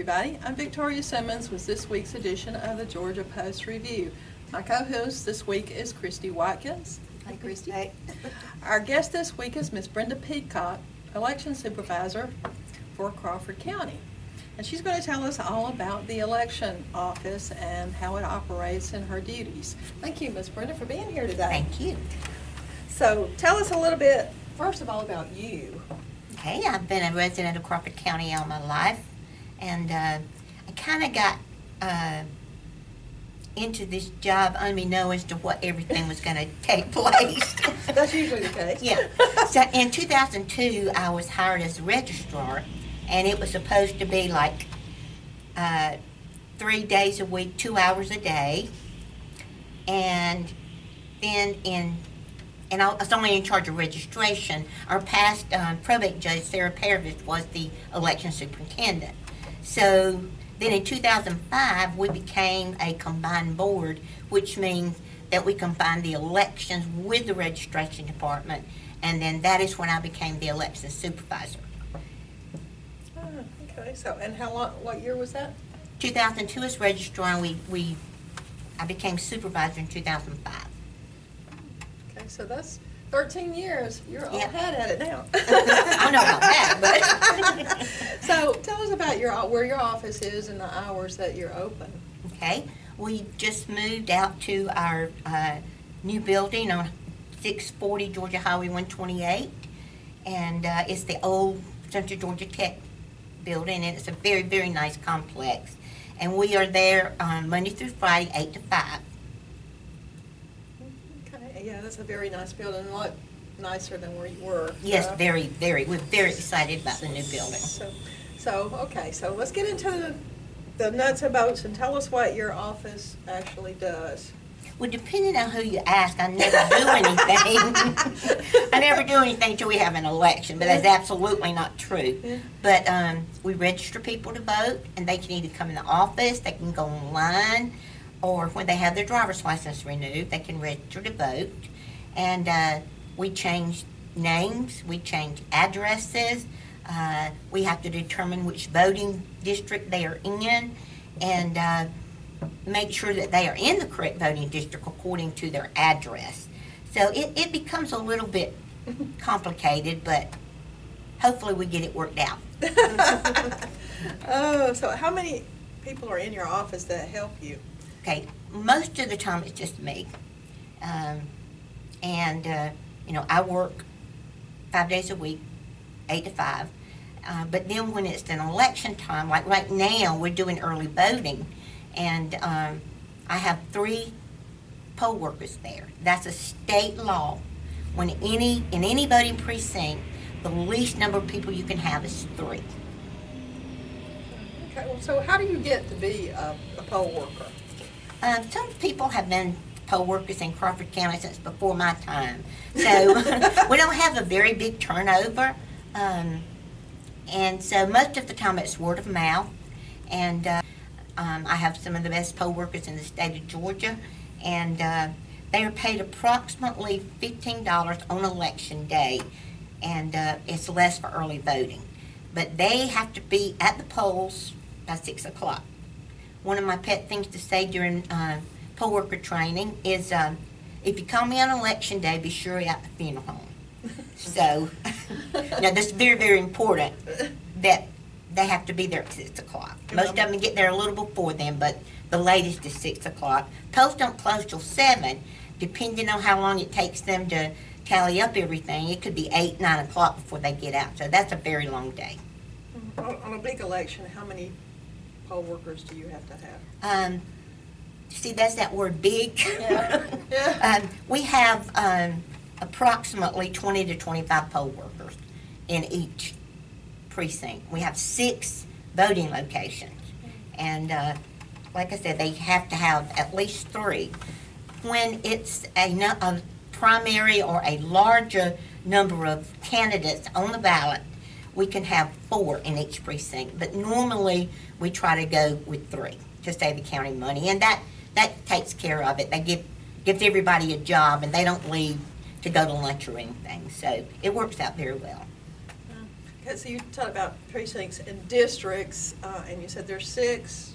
everybody. I'm Victoria Simmons with this week's edition of the Georgia Post Review. My co-host this week is Christy Watkins. Hi, Christy. Hey. Our guest this week is Miss Brenda Peacock, Election Supervisor for Crawford County. And she's going to tell us all about the election office and how it operates and her duties. Thank you, Miss Brenda, for being here today. Thank you. So tell us a little bit, first of all, about you. Okay, I've been a resident of Crawford County all my life, and I kind of got into this job unbeknown as to what everything was going to take place. That's usually the case. Yeah. So in 2002, I was hired as a registrar, and it was supposed to be like 3 days a week, 2 hours a day, and then I was only in charge of registration. Our past probate judge, Sarah Parrish, was the election superintendent. So then in 2005, we became a combined board, which means that we combined the elections with the registration department, and then that is when I became the election supervisor. Oh, okay. So, and how long? What year was that? 2002 as registrar, and I became supervisor in 2005. Okay, so that's 13 years. You're all ahead at it now. I don't know about that, but. So tell us about where your office is and the hours that you're open. Okay, we just moved out to our new building on 640 Georgia Highway 128, and it's the old Central Georgia Tech building, and it's a very, very nice complex. And we are there Monday through Friday, 8 to 5. Okay, yeah, that's a very nice building, a lot nicer than where you were. Yes, very, very. We're very excited about the new building. Okay, so let's get into the nuts and bolts and tell us what your office actually does. Well, depending on who you ask, I never do anything. I never do anything until we have an election, but that's absolutely not true. Yeah. But we register people to vote, and they can either come in the office, they can go online, or when they have their driver's license renewed, they can register to vote. And we change names, we change addresses, we have to determine which voting district they are in, and make sure that they are in the correct voting district according to their address. So it becomes a little bit complicated, but hopefully we get it worked out. Oh, so how many people are in your office that help you? Okay, most of the time it's just me. You know, I work 5 days a week, 8 to 5. But then when it's an election time, like right now, we're doing early voting, and I have 3 poll workers there. That's a state law. In any voting precinct, the least number of people you can have is 3. Okay, well, so how do you get to be a poll worker? Some people have been poll workers in Crawford County since before my time. So we don't have a very big turnover. And so most of the time it's word of mouth. And I have some of the best poll workers in the state of Georgia. And they are paid approximately $15 on election day. And it's less for early voting. But they have to be at the polls by 6 o'clock. One of my pet things to say during poll worker training is if you call me on election day, be sure you're at the funeral home. So, now that's very, very important that they have to be there at 6 o'clock. Most of them get there a little before then, but the latest is 6 o'clock. Polls don't close till 7, depending on how long it takes them to tally up everything. It could be 8, 9 o'clock before they get out, so that's a very long day. On a big election, how many poll workers do you have to have? See, that's that word big. Yeah. Yeah. We have approximately 20 to 25 poll workers in each precinct. We have 6 voting locations, and like I said, they have to have at least 3. When it's a primary or a larger number of candidates on the ballot, we can have 4 in each precinct, but normally we try to go with 3 to save the county money, and that takes care of it. They gives everybody a job, and they don't leave to go to lunch or anything, so it works out very well. Okay, so you talked about precincts and districts, and you said there's 6.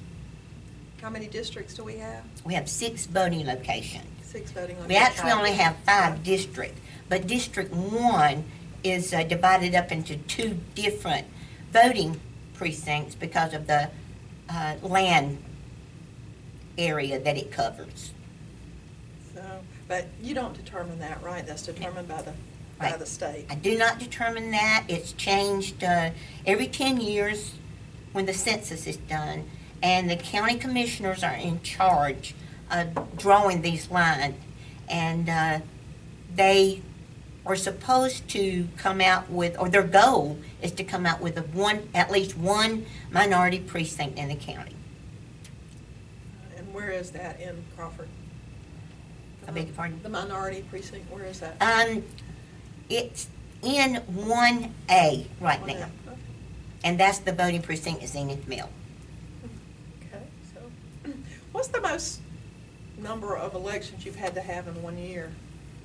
How many districts do we have? We have 6 voting locations. 6 voting locations. We actually only have 5 districts, but District 1 is divided up into 2 different voting precincts because of the land area that it covers. So, but you don't determine that, right? That's determined by the state. I do not determine that. It's changed every 10 years when the census is done, and the county commissioners are in charge of drawing these lines, and they are supposed to come out with, or their goal is to come out with at least one minority precinct in the county. And where is that in Crawford? I beg your pardon? The minority precinct, where is that? It's in 1A right now, Okay. and that's the voting precinct is Zenith Mill. Okay, so what's the most number of elections you've had to have in 1 year?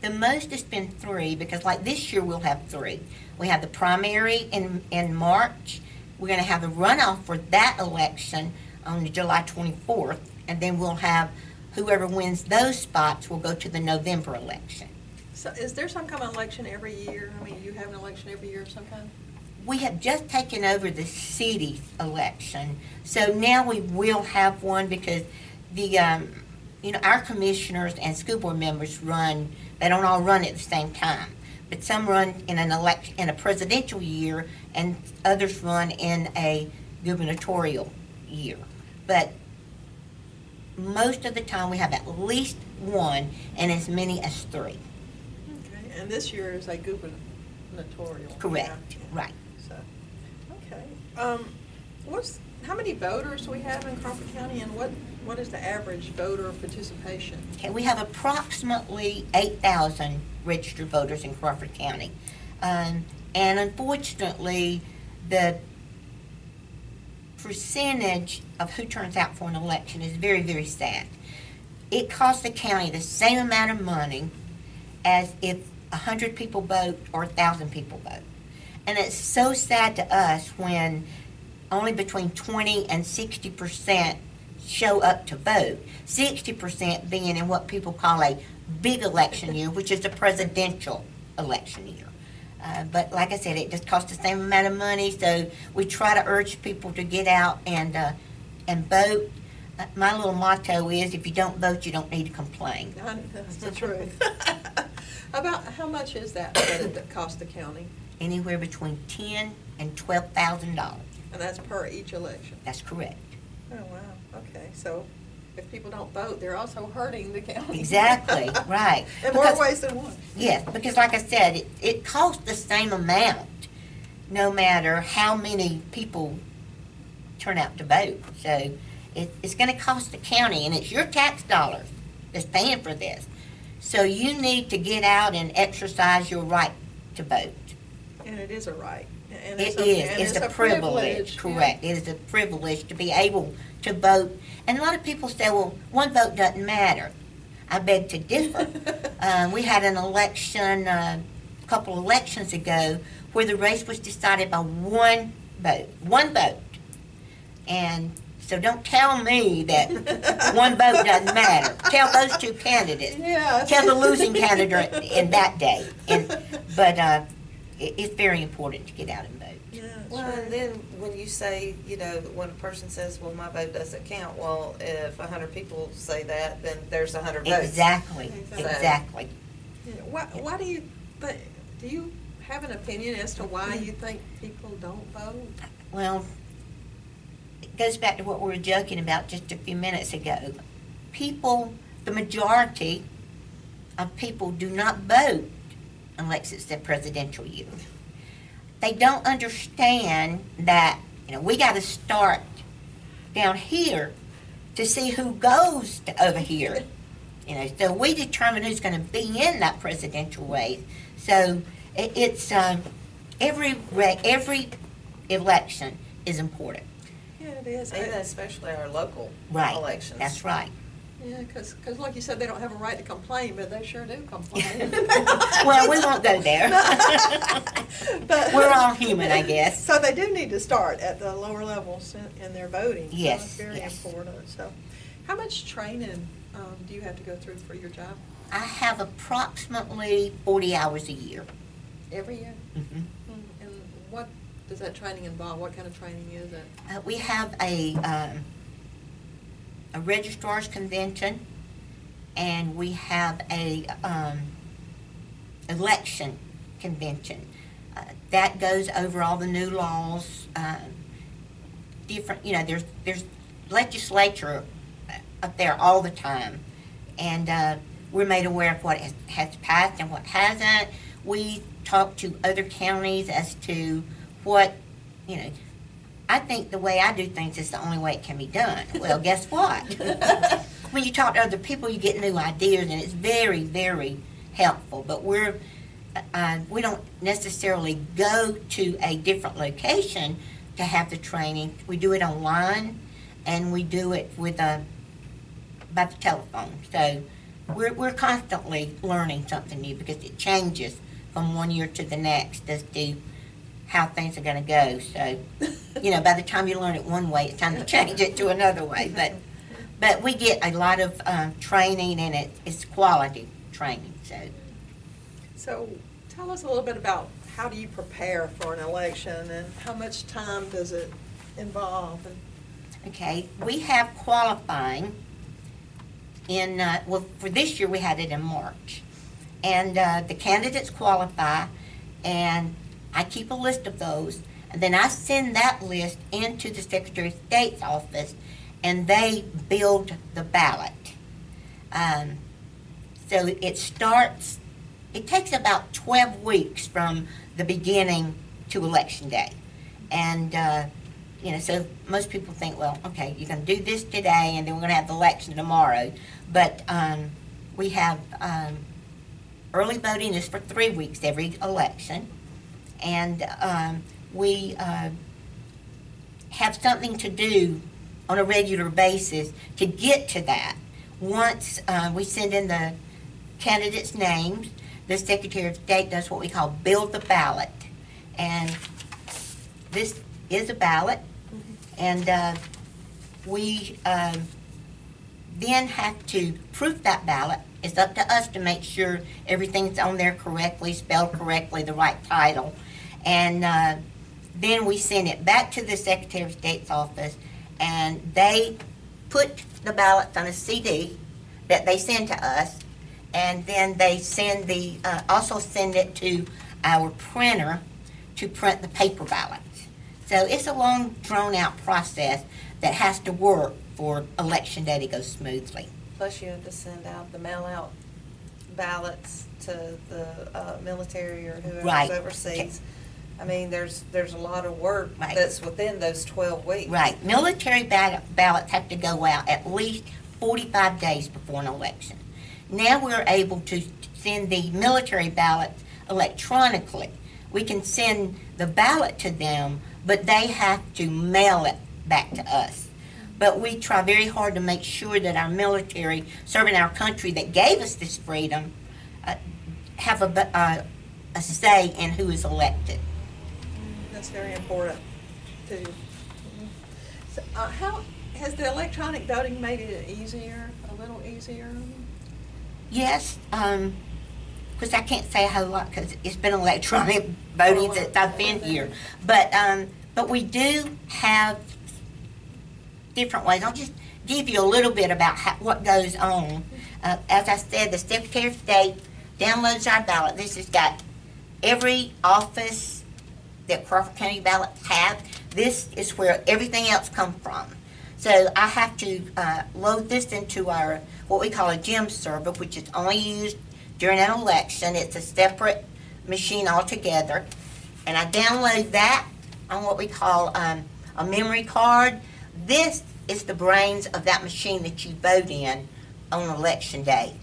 The most has been 3, because like this year we'll have 3. We have the primary in March. We're going to have a runoff for that election on July 24th, and then we'll have whoever wins those spots will go to the November election. So is there some kind of election every year? I mean, you have an election every year of some kind? We have just taken over the city election, so now we will have one because the our commissioners and school board members run. They don't all run at the same time, but some run in an election in a presidential year, and others run in a gubernatorial year. But most of the time, we have at least one, and as many as 3. Okay, and this year is a gubernatorial. Correct. Yeah. Right. So, okay. How many voters do we have in Crawford County, and what is the average voter participation? Okay, we have approximately 8,000 registered voters in Crawford County. And unfortunately, the percentage of who turns out for an election is very, very sad. It costs the county the same amount of money as if 100 people vote or 1,000 people vote. And it's so sad to us when only between 20 and 60% show up to vote. 60% being in what people call a big election year, which is a presidential election year. But like I said, it just costs the same amount of money, so we try to urge people to get out and vote. My little motto is, if you don't vote, you don't need to complain. That's the truth. About how much is that cost the county? Anywhere between $10,000 and $12,000. And that's per each election? That's correct. Oh, wow. Okay, so if people don't vote, they're also hurting the county. Exactly, right. In more ways than one. Yes, because like I said, it costs the same amount no matter how many people turn out to vote. So it's going to cost the county, and it's your tax dollars that's paying for this. So you need to get out and exercise your right to vote. And it is a right. And It is. It's a privilege. Correct. It is a privilege to be able to vote. And a lot of people say, well, one vote doesn't matter. I beg to differ. We had an election a couple elections ago where the race was decided by one vote. One vote. And so don't tell me that one vote doesn't matter. Tell those 2 candidates. Yeah. Tell the losing candidate in that day. But it's very important to get out and vote. Yeah, Well, sure. and then when you say, when a person says, well, my vote doesn't count, well, if 100 people say that, then there's 100 votes. Exactly. Exactly. Exactly. Yeah, why do you have an opinion as to why you think people don't vote? Well, it goes back to what we were joking about just a few minutes ago. People, the majority of people do not vote unless it's their presidential year. They don't understand that, we got to start down here to see who goes to over here. So we determine who's going to be in that presidential race. So it's every election is important. Yeah, it is. And especially our local Right. elections. That's right. Yeah, because like you said, they don't have a right to complain, but they sure do complain. Well, we won't go there. But We're all human, I guess. So they do need to start at the lower levels in their voting. Yes, So it's very yes. important. So, how much training do you have to go through for your job? I have approximately 40 hours a year. Every year. Mm-hmm. And what does that training involve? What kind of training is it? We have a registrar's convention, and we have a election convention. That goes over all the new laws, different, there's legislature up there all the time. And we're made aware of what has passed and what hasn't. We talk to other counties as to what, I think the way I do things is the only way it can be done. Well, guess what? When you talk to other people, you get new ideas, and it's very, very helpful. But we don't necessarily go to a different location to have the training. We do it online, and we do it by the telephone. So we're constantly learning something new because it changes from one year to the next as to how things are going to go. So, by the time you learn it one way, it's time to change it to another way. But we get a lot of training, and it's quality training. So tell us a little bit about how do you prepare for an election, and how much time does it involve? Okay, we have qualifying for this year we had it in March. And the candidates qualify, and I keep a list of those, and then I send that list into the Secretary of State's office, and they build the ballot. So it takes about 12 weeks from the beginning to Election Day. And, so most people think, well, okay, you're going to do this today, and then we're going to have the election tomorrow. But we have early voting is for 3 weeks every election. And we have something to do on a regular basis to get to that. Once we send in the candidates' names, the Secretary of State does what we call build the ballot. And this is a ballot. And we then have to proof that ballot. It's up to us to make sure everything's on there correctly, spelled correctly, the right title. And then we send it back to the Secretary of State's office, and they put the ballots on a CD that they send to us, and then they also send it to our printer to print the paper ballots. So it's a long, drawn-out process that has to work for Election Day to go smoothly. Plus you have to send out the mail-out ballots to the military or whoever's Right. overseas. I mean, there's a lot of work Right. that's within those 12 weeks. Right. Military ballots have to go out at least 45 days before an election. Now we're able to send the military ballots electronically. We can send the ballot to them, but they have to mail it back to us. But we try very hard to make sure that our military serving our country that gave us this freedom have a say in who is elected. That's very important, too. So, how has the electronic voting made it easier, a little easier? Yes, because I can't say a whole lot because it's been electronic voting since I've been here. But we do have different ways. I'll just give you a little bit about what goes on. As I said, the Secretary of State downloads our ballot. This has got every office that Crawford County ballots have. This is where everything else comes from. So I have to load this into our, what we call a gem server, which is only used during an election. It's a separate machine altogether. And I download that on what we call a memory card. This is the brains of that machine that you vote in on Election Day.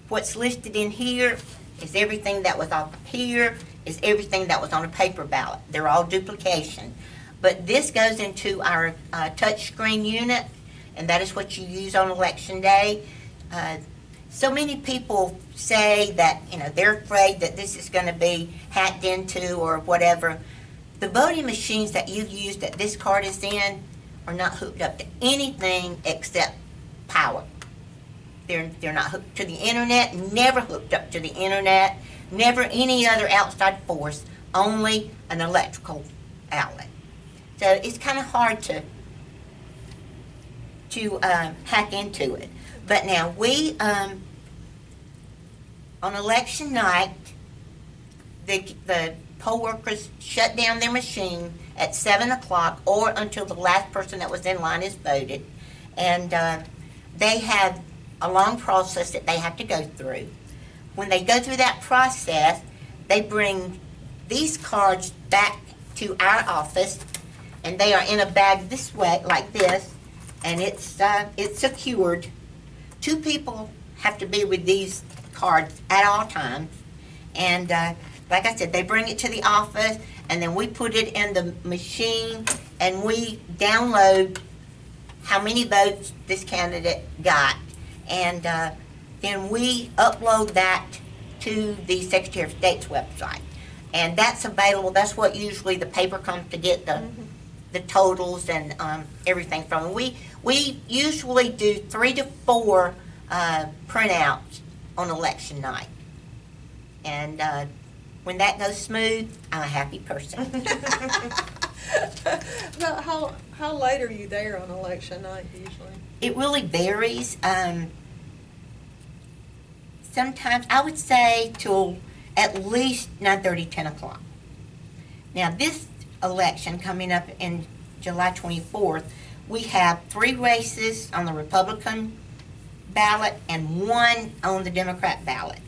What's listed in here is everything that was up here, is everything that was on a paper ballot. They're all duplication. But this goes into our touch screen unit, and that is what you use on Election Day. so many people say that, they're afraid that this is going to be hacked into or whatever. The voting machines that you use that this card is in are not hooked up to anything except power. They're not hooked to the internet, never hooked up to the internet, never any other outside force, only an electrical outlet. So it's kind of hard to hack into it. But now we, on election night, the poll workers shut down their machine at 7 o'clock or until the last person that was in line is voted. And they have a long process that they have to go through. When they go through that process, they bring these cards back to our office, and they are in a bag this way, like this, and it's secured. 2 people have to be with these cards at all times, and like I said, they bring it to the office, and then we put it in the machine, and we download how many votes this candidate got, and then we upload that to the Secretary of State's website, and that's available. That's what usually the paper comes to get the totals and everything from. We usually do 3 to 4 printouts on election night, and when that goes smooth, I'm a happy person. Now, how late are you there on election night usually? It really varies. Sometimes I would say till at least 9:30, 10 o'clock. Now this election coming up in July 24th, we have 3 races on the Republican ballot and 1 on the Democrat ballot.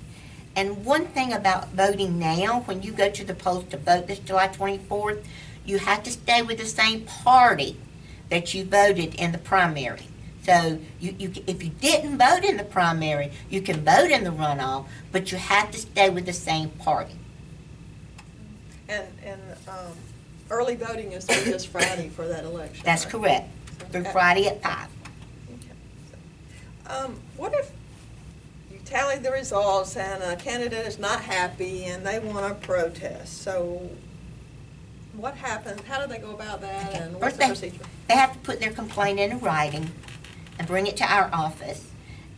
And one thing about voting now, when you go to the polls to vote this July 24th, you have to stay with the same party that you voted in the primary. So if you didn't vote in the primary, you can vote in the runoff, but you have to stay with the same party. And early voting is through this Friday for that election. That's right? correct. Through Friday at 5. Okay. What if you tally the results and a candidate is not happy and they want to protest? So what happens? How do they go about that? Okay. And what's First the procedure? They have to put their complaint in writing and bring it to our office,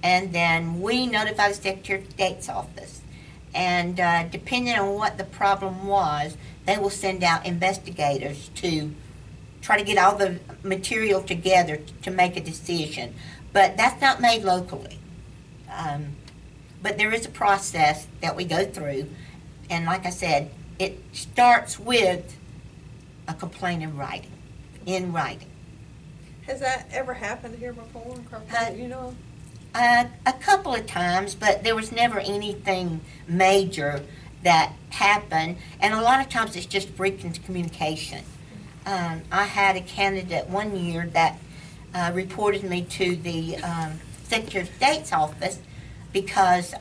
and then we notify the Secretary of State's office. And depending on what the problem was, they will send out investigators to try to get all the material together to make a decision. But that's not made locally. But there is a process that we go through, and like I said, it starts with a complaint in writing. Has that ever happened here before in Crawford? You know? A couple of times, but there was never anything major that happened, and a lot of times it's just breaking communication. I had a candidate one year that reported me to the Secretary of State's office because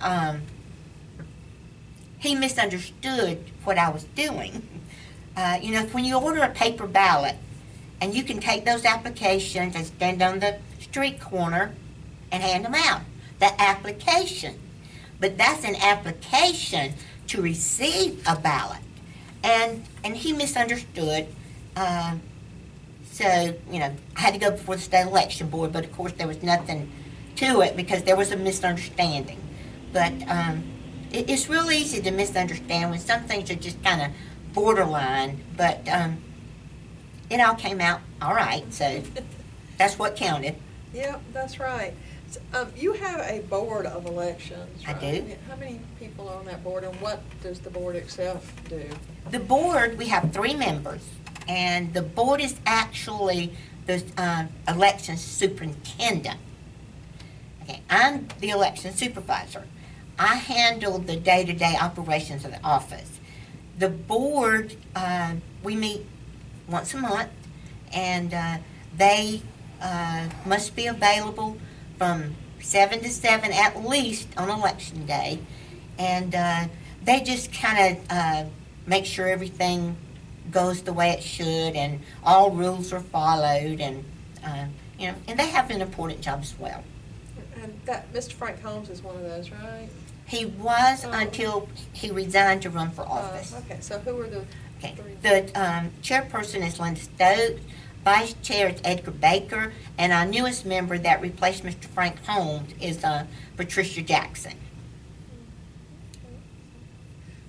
he misunderstood what I was doing. When you order a paper ballot, and you can take those applications and stand on the street corner and hand them out. The application. But that's an application to receive a ballot. And he misunderstood. So, I had to go before the state election board, but of course there was nothing to it because there was a misunderstanding. But it's real easy to misunderstand when some things are just kind of borderline, but it all came out all right, so that's what counted. Yep, that's right. So, you have a board of elections, right? I do. How many people are on that board, and what does the board itself do? The board, we have 3 members, and the board is actually the election superintendent. Okay, I'm the election supervisor. I handle the day-to-day operations of the office. The board, we meet once a month, and they must be available from 7 to 7 at least on election day, and they just kind of make sure everything goes the way it should and all rules are followed, and and they have an important job as well. And that, Mr. Frank Holmes is one of those, right? He was Oh. until he resigned to run for office. Okay, so who are the Okay. three? The chairperson is Linda Stokes, vice chair is Edgar Baker, and our newest member that replaced Mr. Frank Holmes is Patricia Jackson.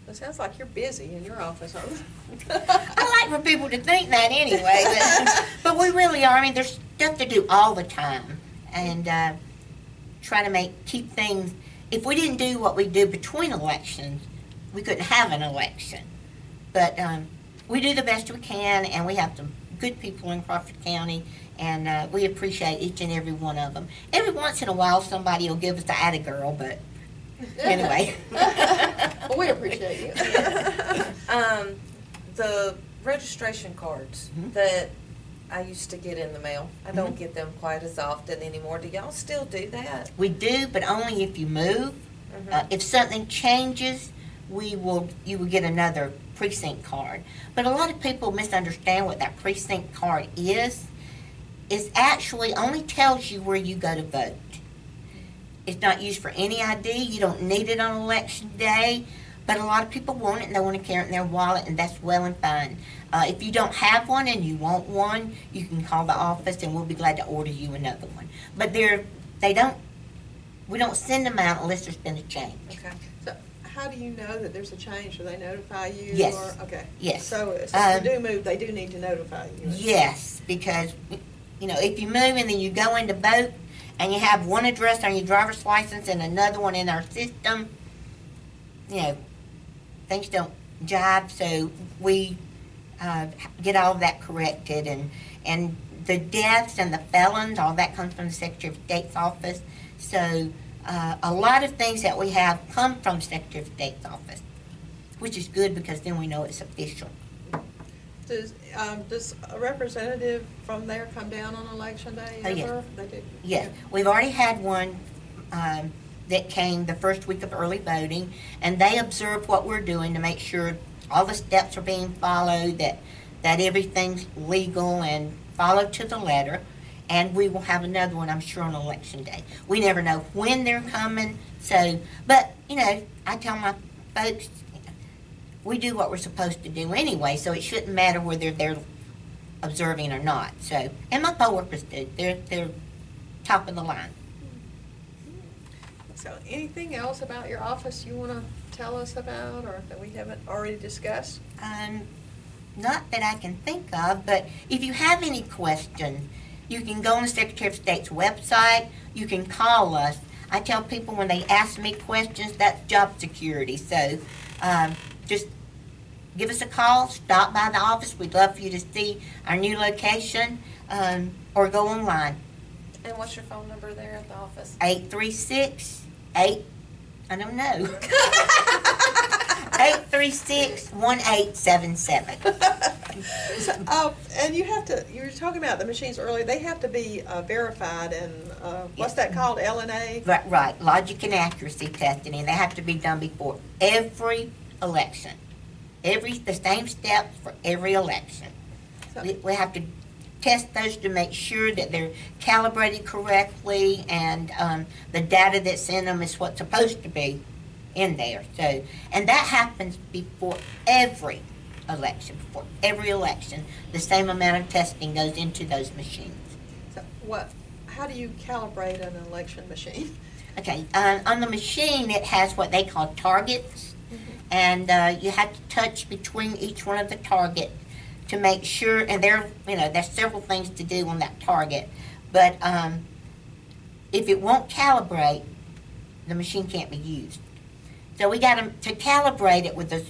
It sounds like you're busy in your office, huh? I like for people to think that anyway, but we really are. I mean, there's stuff to do all the time, and try to keep things. If we didn't do what we do between elections, we couldn't have an election. But we do the best we can, and we have some good people in Crawford County, and we appreciate each and every one of them. Every once in a while, somebody will give us the atta girl, but anyway. Well, we appreciate you. The registration cards that I used to get in the mail, I don't get them quite as often anymore. Do y'all still do that? We do, but only if you move. If something changes, you will get another precinct card. But a lot of people misunderstand what that precinct card is. It actually only tells you where you go to vote. It's not used for any ID. You don't need it on election day. But a lot of people want it, and they want to carry it in their wallet, and that's well and fine. If you don't have one and you want one, you can call the office, and we'll be glad to order you another one. But we don't send them out unless there's been a change. Okay. So how do you know that there's a change? Do they notify you? Yes. Or, okay. Yes. So if you do move, they do need to notify you. Yes, because, if you move and then you go in to vote, and you have one address on your driver's license and another one in our system, things don't jive, so we get all of that corrected, and the deaths and the felons, all that comes from the Secretary of State's office. So a lot of things that we have come from Secretary of State's office, which is good because then we know it's official. Does a representative from there come down on election day Oh, ever? yeah. They do? Yes, we've already had one that came the first week of early voting, and they observe what we're doing to make sure all the steps are being followed, that everything's legal and followed to the letter. And we will have another one, I'm sure, on election day. We never know when they're coming, but I tell my folks, we do what we're supposed to do anyway, so it shouldn't matter whether they're observing or not. So, and my coworkers do. They're top of the line. So anything else about your office you want to tell us about, or that we haven't already discussed? Not that I can think of, but if you have any questions, you can go on the Secretary of State's website. You can call us. I tell people when they ask me questions, that's job security. So just give us a call, stop by the office. We'd love for you to see our new location, or go online. And what's your phone number there at the office? 836-1877. And you were talking about the machines earlier, they have to be verified, and what's Yes. that called, LNA? Right, logic and accuracy testing, and they have to be done before every election. The same steps for every election. We have to test those to make sure that they're calibrated correctly, and the data that's in them is what's supposed to be in there. So, and that happens before every election. Before every election, the same amount of testing goes into those machines. So how do you calibrate an election machine? Okay, on the machine it has what they call targets, and you have to touch between each one of the targets to make sure, and there's several things to do on that target, but if it won't calibrate, the machine can't be used. So we got to calibrate it with the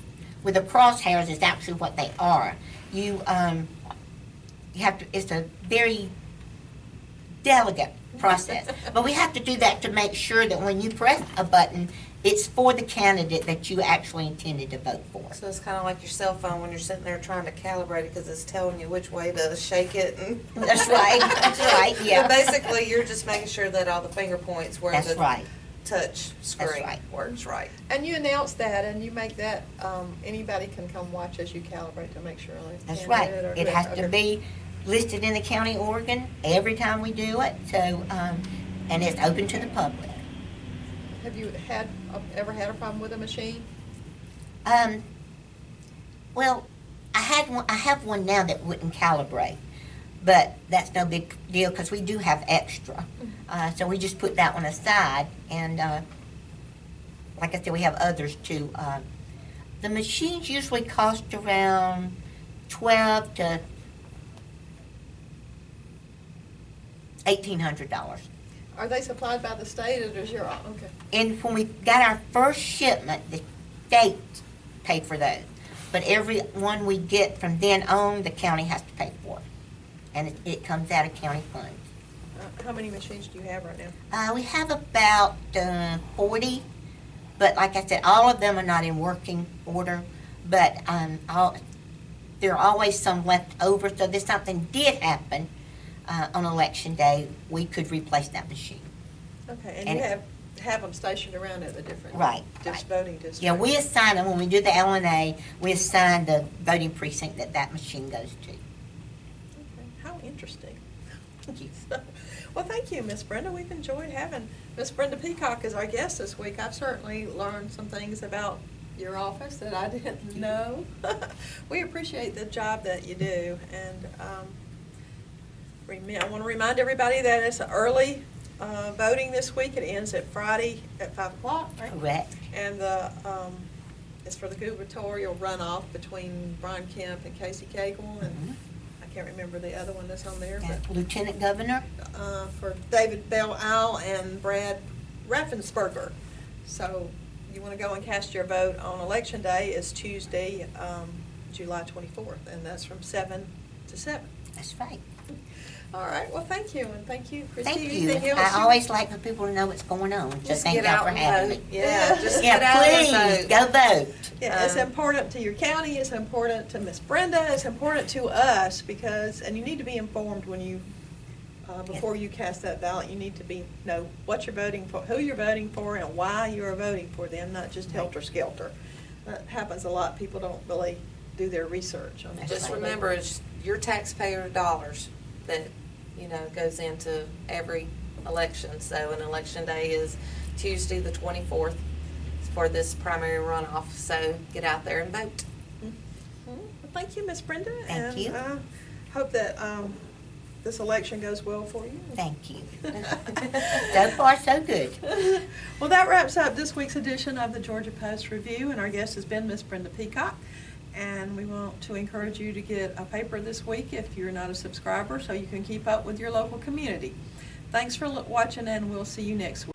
crosshairs is actually what they are. You have to. It's a very delicate process, but we have to do that to make sure that when you press a button, it's for the candidate that you actually intended to vote for. So it's kind of like your cell phone when you're sitting there trying to calibrate it because it's telling you which way to shake it. And That's right. That's right. Yeah. But basically, you're just making sure that all the finger points where That's the right. touch screen right. works right. And you announce that, and you make that, anybody can come watch as you calibrate to make sure. That's right. It has to be listed in the county organ every time we do it. So and it's open to the public. Have you ever had a problem with a machine? Well, I have one now that wouldn't calibrate, but that's no big deal because we do have extra. So we just put that one aside, and like I said, we have others too. The machines usually cost around $1,200 to $1,800. Are they supplied by the state or does your, okay. And when we got our first shipment, the state paid for those. But every one we get from then on, the county has to pay for it. And it comes out of county funds. How many machines do you have right now? We have about 40, but like I said, all of them are not in working order. But there are always some left over, so if something did happen on election day, we could replace that machine. Okay, and you have them stationed around at the different voting districts? Yeah, we assign them, when we do the LNA, we assign the voting precinct that machine goes to. Okay, how interesting. Thank you. Well, thank you, Miss Brenda. We've enjoyed having Miss Brenda Peacock as our guest this week. I've certainly learned some things about your office that I didn't know. We appreciate the job that you do, and I want to remind everybody that it's early voting this week. It ends at Friday at 5 o'clock, right? Correct. And it's for the gubernatorial runoff between Brian Kemp and Casey Cagle, and I can't remember the other one that's on there. But Lieutenant Governor? For David Bell Owl and Brad Raffensperger. So you want to go and cast your vote on Election Day. It's Tuesday, July 24th, and that's from 7 to 7. That's right. All right, well, thank you, and thank you, Christy. Thank you. Anything else I always like for people to know what's going on, so Just thank get y'all out for and having me. vote. Yeah, just Yeah, get out please, and vote. go vote. Yeah, it's important to your county, it's important to Miss Brenda, it's important to us, because, and you need to be informed when you, before you cast that ballot, you need to know what you're voting for, who you're voting for, and why you're voting for them, not just helter-skelter. That happens a lot. People don't really do their research on Just remember, it's your taxpayer dollars that, goes into every election. So an election day is Tuesday the 24th for this primary runoff. So get out there and vote. Well, thank you, Miss Brenda. Thank you. And hope that this election goes well for you. Thank you. So far, so good. Well, that wraps up this week's edition of the Georgia Post Review, and our guest has been Miss Brenda Peacock. And we want to encourage you to get a paper this week if you're not a subscriber, so you can keep up with your local community. Thanks for watching, and we'll see you next week.